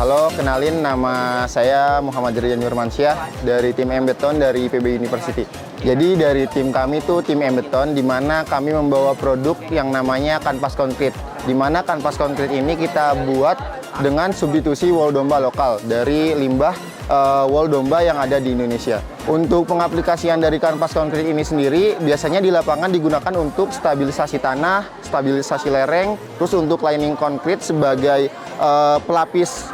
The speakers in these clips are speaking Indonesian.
Halo, kenalin nama saya Muhammad Rian Nurmansyah dari tim Embeton dari IPB University. Jadi dari tim kami itu tim Embeton, di mana kami membawa produk yang namanya kanvas konkrit. Di mana kanvas konkrit ini kita buat dengan substitusi wol domba lokal dari limbah wol domba yang ada di Indonesia. Untuk pengaplikasian dari kanvas konkrit ini sendiri, biasanya di lapangan digunakan untuk stabilisasi tanah, stabilisasi lereng, terus untuk lining konkrit sebagai pelapis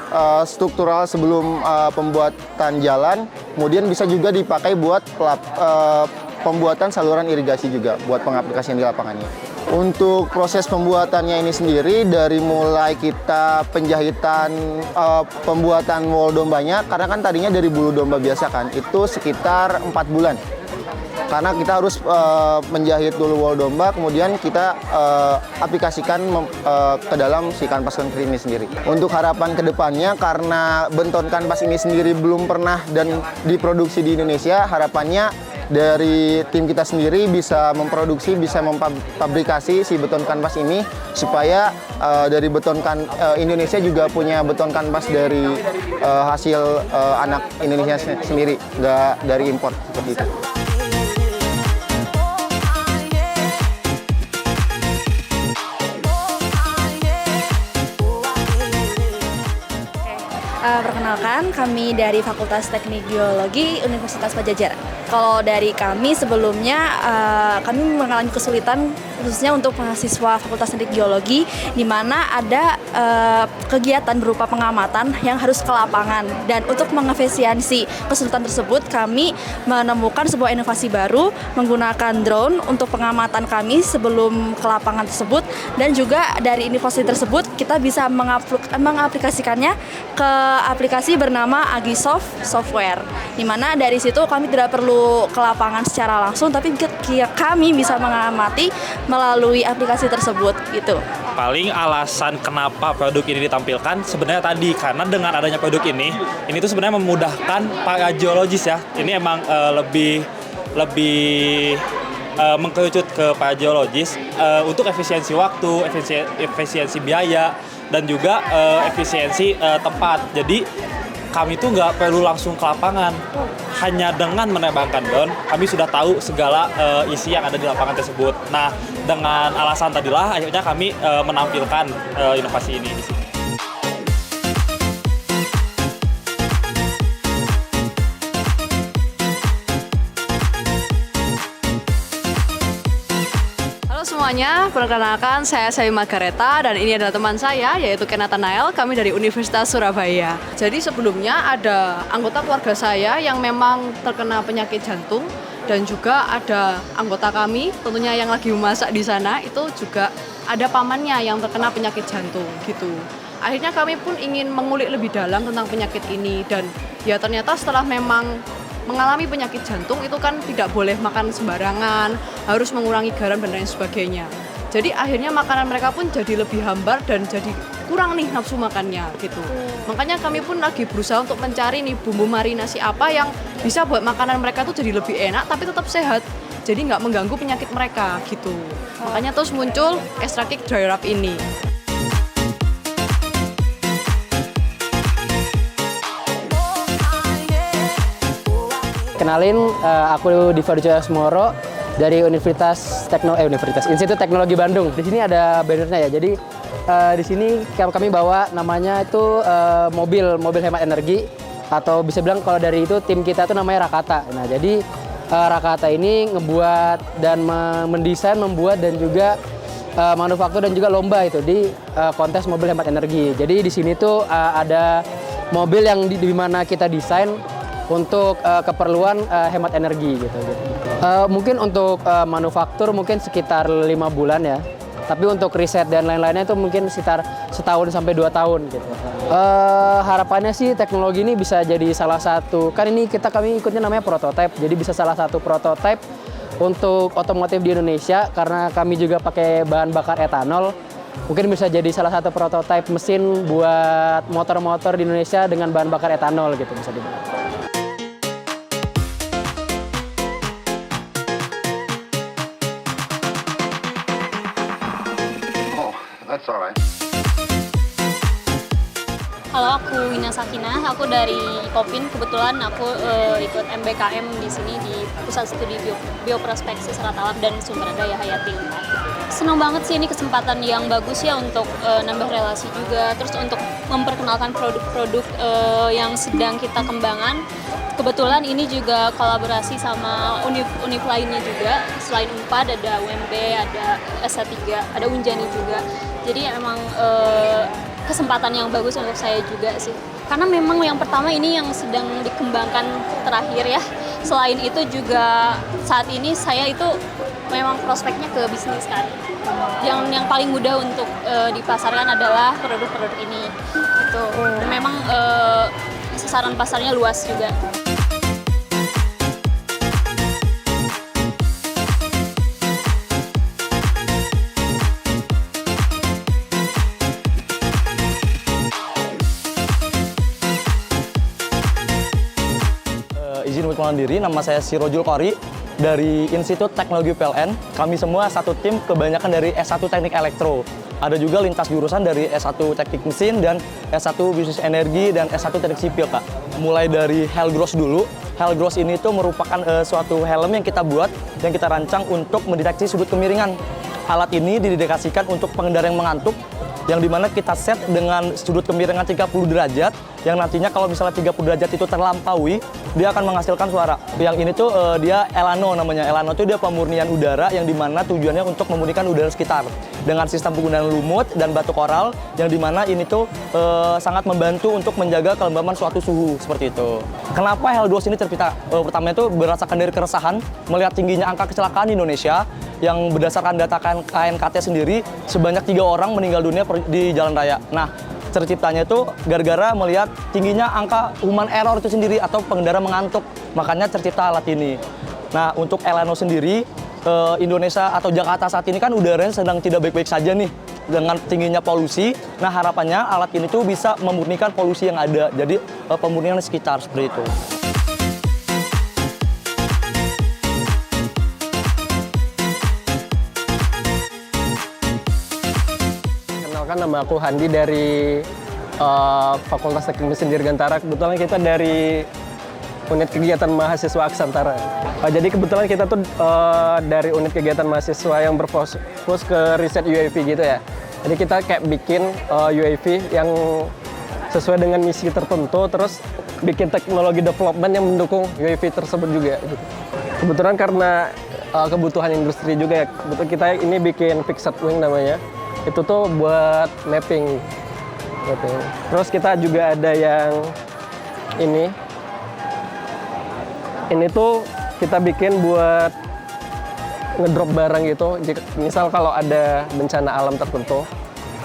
struktural sebelum pembuatan jalan. Kemudian bisa juga dipakai buat pembuatan saluran irigasi juga, buat pengaplikasian di lapangannya. Untuk proses pembuatannya ini sendiri, dari mulai kita penjahitan pembuatan wol dombanya, karena kan tadinya dari bulu domba biasa kan, itu sekitar 4 bulan. Karena kita harus menjahit dulu wol domba, kemudian kita aplikasikan ke dalam si kanvas konkrit ini sendiri. Untuk harapan kedepannya, karena benton kanvas ini sendiri belum pernah dan diproduksi di Indonesia, harapannya dari tim kita sendiri bisa memproduksi, bisa memfabrikasi si beton kanvas ini, supaya dari beton Indonesia juga punya beton kanvas dari hasil anak Indonesia sendiri, nggak dari impor seperti itu. Perkenalkan, kami dari Fakultas Teknik Geologi Universitas Padjadjaran. Kalau dari kami sebelumnya, kami mengalami kesulitan khususnya untuk mahasiswa Fakultas Teknik Geologi, di mana ada kegiatan berupa pengamatan yang harus ke lapangan. Dan untuk mengefisiensi kesulitan tersebut, kami menemukan sebuah inovasi baru menggunakan drone untuk pengamatan kami sebelum ke lapangan tersebut. Dan juga dari inovasi tersebut, kita bisa mengaplikasikannya ke aplikasi bernama Agisoft Software, di mana dari situ kami tidak perlu ke lapangan secara langsung, tapi kami bisa mengamati melalui aplikasi tersebut gitu. Paling alasan kenapa produk ini ditampilkan sebenarnya tadi, karena dengan adanya produk ini tuh sebenarnya memudahkan para geologis ya. Ini emang lebih mengkerucut ke para geologis untuk efisiensi waktu, efisiensi biaya, dan juga efisiensi tempat. Jadi kami tuh nggak perlu langsung ke lapangan. Hanya dengan menerbangkan drone, kami sudah tahu segala isi yang ada di lapangan tersebut. Nah, dengan alasan tadilah akhirnya kami menampilkan inovasi ini di sini. Semuanya, perkenalkan saya Sayu Margareta dan ini adalah teman saya yaitu Ken Nathanael, kami dari Universitas Surabaya. Jadi sebelumnya ada anggota keluarga saya yang memang terkena penyakit jantung dan juga ada anggota kami tentunya yang lagi memasak di sana itu juga ada pamannya yang terkena penyakit jantung gitu. Akhirnya kami pun ingin mengulik lebih dalam tentang penyakit ini dan ya ternyata setelah memang mengalami penyakit jantung itu kan tidak boleh makan sembarangan, harus mengurangi garam dan lain sebagainya. Jadi akhirnya makanan mereka pun jadi lebih hambar dan jadi kurang nih nafsu makannya gitu. Makanya kami pun lagi berusaha untuk mencari nih bumbu marinasi apa yang bisa buat makanan mereka tuh jadi lebih enak tapi tetap sehat. Jadi nggak mengganggu penyakit mereka gitu. Makanya terus muncul Extra Kick Dry Rub ini. Kenalin, aku Diva Wijaya Asmoro dari Institut Teknologi Bandung. Di sini ada bannernya ya. Jadi di sini kami bawa namanya itu mobil hemat energi, atau bisa bilang kalau dari itu tim kita itu namanya Rakata. Nah, jadi Rakata ini ngebuat dan mendesain, membuat dan juga manufaktur dan juga lomba itu di kontes mobil hemat energi. Jadi di sini tuh ada mobil yang di mana kita desain untuk keperluan hemat energi gitu. Mungkin untuk manufaktur mungkin sekitar 5 bulan ya. Tapi untuk riset dan lain-lainnya itu mungkin sekitar 1 tahun sampai 2 tahun gitu. Harapannya sih teknologi ini bisa jadi salah satu, kan ini kami ikutnya namanya prototype, jadi bisa salah satu prototype untuk otomotif di Indonesia karena kami juga pakai bahan bakar etanol. Mungkin bisa jadi salah satu prototype mesin buat motor-motor di Indonesia dengan bahan bakar etanol gitu bisa dibilang. That's all right. Kalau aku Wina Sakinah, aku dari Kopin. Kebetulan aku ikut MBKM di sini di Pusat Studi Bioprospeksi Serat Alam dan Sumber Daya Hayati. Senang banget sih, ini kesempatan yang bagus ya untuk nambah relasi juga, terus untuk memperkenalkan produk-produk yang sedang kita kembangkan. Kebetulan ini juga kolaborasi sama univ lainnya juga. Selain UNPAD ada UMB, ada S3, ada Unjani juga. Jadi emang kesempatan yang bagus untuk saya juga sih. Karena memang yang pertama ini yang sedang dikembangkan terakhir ya. Selain itu juga saat ini saya itu memang prospeknya ke bisnis kan. Yang paling mudah untuk dipasarkan adalah produk-produk ini. Gitu. Memang sasaran pasarnya luas juga. Izin perkenalan diri, nama saya Sirojul Qori dari Institut Teknologi PLN. Kami semua satu tim, kebanyakan dari S1 Teknik Elektro. Ada juga lintas jurusan dari S1 Teknik Mesin dan S1 Bisnis Energi dan S1 Teknik Sipil, Kak. Mulai dari Helgros dulu. Helgros ini tuh merupakan suatu helm yang kita buat, yang kita rancang untuk mendeteksi sudut kemiringan. Alat ini didedikasikan untuk pengendara yang mengantuk, yang dimana kita set dengan sudut kemiringan 30 derajat, yang nantinya kalau misalnya 30 derajat itu terlampaui, dia akan menghasilkan suara. Yang ini tuh dia Elano namanya. Elano itu dia pemurnian udara yang dimana tujuannya untuk memurnikan udara sekitar. Dengan sistem penggunaan lumut dan batu koral, yang dimana ini tuh sangat membantu untuk menjaga kelembaban suatu suhu, seperti itu. Kenapa Helgros ini tercipta? Pertama itu berdasarkan dari keresahan, melihat tingginya angka kecelakaan di Indonesia, yang berdasarkan data KNKT sendiri, sebanyak 3 orang meninggal dunia di jalan raya. Nah, terciptanya itu gara-gara melihat tingginya angka human error itu sendiri atau pengendara mengantuk. Makanya tercipta alat ini. Nah, untuk Elano sendiri, Indonesia atau Jakarta saat ini kan udaranya sedang tidak baik-baik saja nih dengan tingginya polusi. Nah, harapannya alat ini tuh bisa memurnikan polusi yang ada. Jadi pemurnian sekitar seperti itu. Nama aku Handi dari Fakultas Teknik Mesin Dirgantara. Kebetulan kita dari unit kegiatan mahasiswa Aksantara. Jadi kebetulan kita tuh dari unit kegiatan mahasiswa yang berfokus ke riset UAV gitu ya. Jadi kita kayak bikin UAV yang sesuai dengan misi tertentu, terus bikin teknologi development yang mendukung UAV tersebut juga. Gitu. Kebetulan karena kebutuhan industri juga ya. Kebetulan kita ini bikin fixed wing namanya. Itu tuh buat mapping. Terus kita juga ada yang ini tuh kita bikin buat ngedrop barang gitu. Misal kalau ada bencana alam tertentu,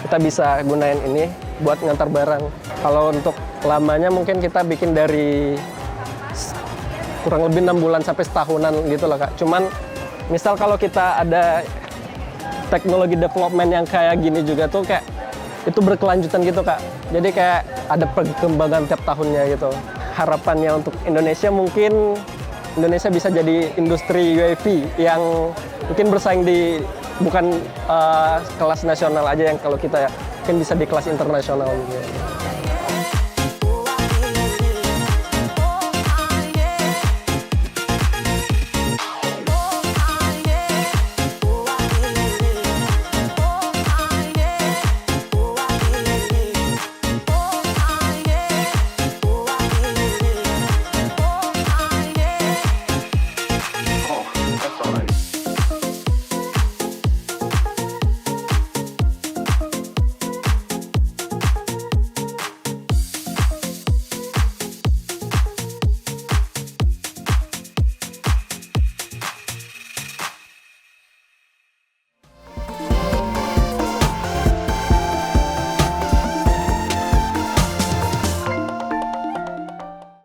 kita bisa gunain ini buat ngantar barang. Kalau untuk lamanya mungkin kita bikin dari kurang lebih 6 bulan sampai setahunan gitu lah, Kak. Cuman misal kalau kita ada teknologi development yang kayak gini juga tuh kayak itu berkelanjutan gitu, Kak. Jadi kayak ada perkembangan tiap tahunnya gitu. Harapannya untuk Indonesia mungkin Indonesia bisa jadi industri UAV yang mungkin bersaing di bukan kelas nasional aja, yang kalau kita mungkin bisa di kelas internasional juga.